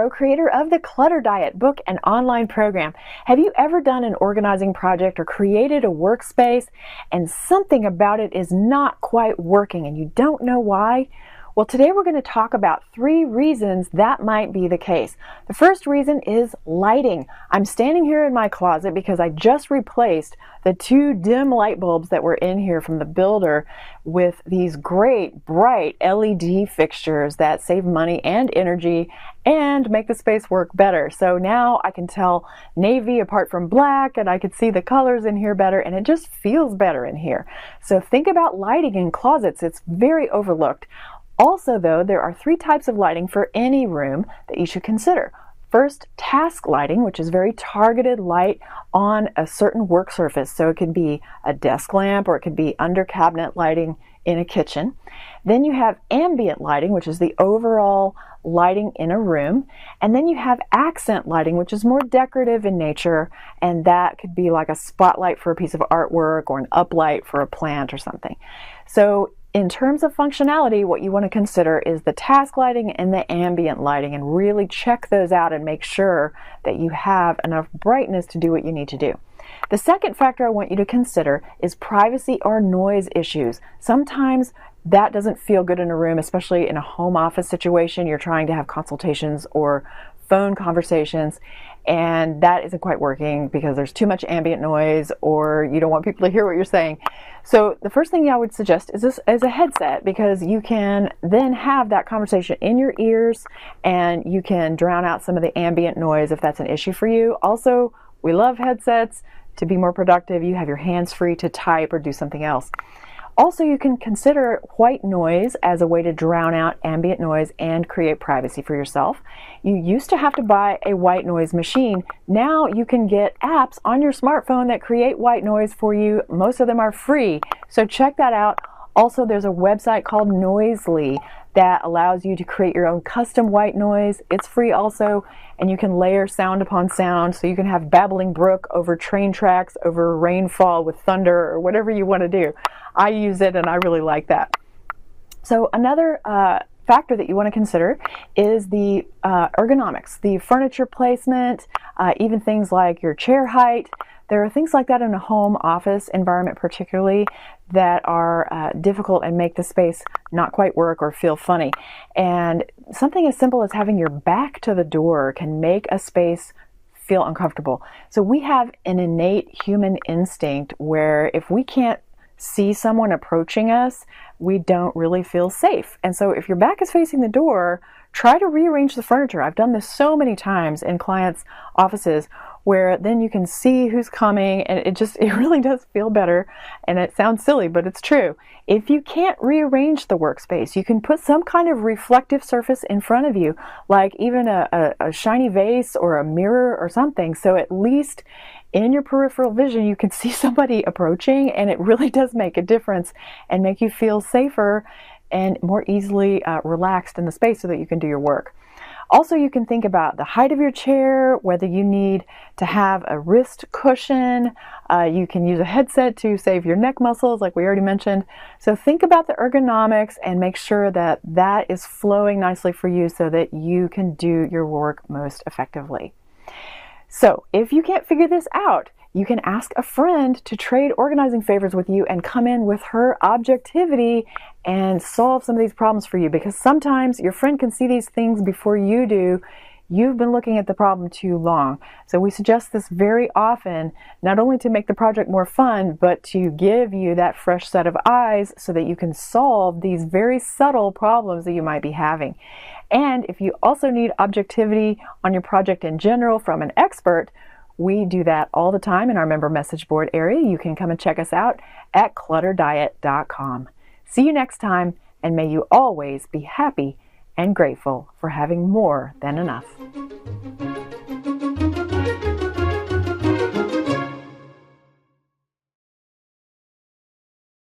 Marrero, creator of the Clutter Diet book and online program. Have you ever done an organizing project or created a workspace and something about it is not quite working and you don't know why? Well, today we're going to talk about 3 reasons that might be the case. The first reason is lighting. I'm standing here in my closet because I just replaced the 2 dim light bulbs that were in here from the builder with these great bright LED fixtures that save money and energy and make the space work better. So now I can tell navy apart from black, and I can see the colors in here better, and it just feels better in here. So think about lighting in closets. It's very overlooked. Also, though, there are 3 types of lighting for any room that you should consider. First, task lighting, which is very targeted light on a certain work surface. So it could be a desk lamp or it could be under cabinet lighting in a kitchen. Then you have ambient lighting, which is the overall lighting in a room. And then you have accent lighting, which is more decorative in nature, and that could be like a spotlight for a piece of artwork or an uplight for a plant or something. So in terms of functionality, what you want to consider is the task lighting and the ambient lighting, and really check those out and make sure that you have enough brightness to do what you need to do. The second factor I want you to consider is privacy or noise issues. Sometimes that doesn't feel good in a room, especially in a home office situation. You're trying to have consultations or phone conversations, and that isn't quite working because there's too much ambient noise or you don't want people to hear what you're saying. So the first thing I would suggest is a headset, because you can then have that conversation in your ears and you can drown out some of the ambient noise if that's an issue for you. Also, we love headsets to be more productive. You have your hands free to type or do something else. Also, you can consider white noise as a way to drown out ambient noise and create privacy for yourself. You used to have to buy a white noise machine. Now you can get apps on your smartphone that create white noise for you. Most of them are free, so check that out. Also, there's a website called Noisely that allows you to create your own custom white noise. It's free also, and you can layer sound upon sound, so you can have babbling brook over train tracks, over rainfall with thunder, or whatever you want to do. I use it and I really like that. So another factor that you want to consider is the ergonomics, the furniture placement, even things like your chair height. There are things like that in a home office environment particularly that are difficult and make the space not quite work or feel funny. And something as simple as having your back to the door can make a space feel uncomfortable. So we have an innate human instinct where if we can't see someone approaching us, we don't really feel safe. And so if your back is facing the door, try to rearrange the furniture. I've done this so many times in clients' offices where then you can see who's coming, and it really does feel better. And it sounds silly, but it's true. If you can't rearrange the workspace, you can put some kind of reflective surface in front of you, like even a shiny vase or a mirror or something. So at least in your peripheral vision, you can see somebody approaching, and it really does make a difference and make you feel safer and more easily relaxed in the space so that you can do your work. Also, you can think about the height of your chair, whether you need to have a wrist cushion. You can use a headset to save your neck muscles, like we already mentioned. So think about the ergonomics and make sure that that is flowing nicely for you so that you can do your work most effectively. So if you can't figure this out, you can ask a friend to trade organizing favors with you and come in with her objectivity and solve some of these problems for you, because sometimes your friend can see these things before you do. You've been looking at the problem too long. So we suggest this very often, not only to make the project more fun, but to give you that fresh set of eyes so that you can solve these very subtle problems that you might be having. And if you also need objectivity on your project in general from an expert, we do that all the time in our member message board area. You can come and check us out at clutterdiet.com. See you next time, and may you always be happy and grateful for having more than enough.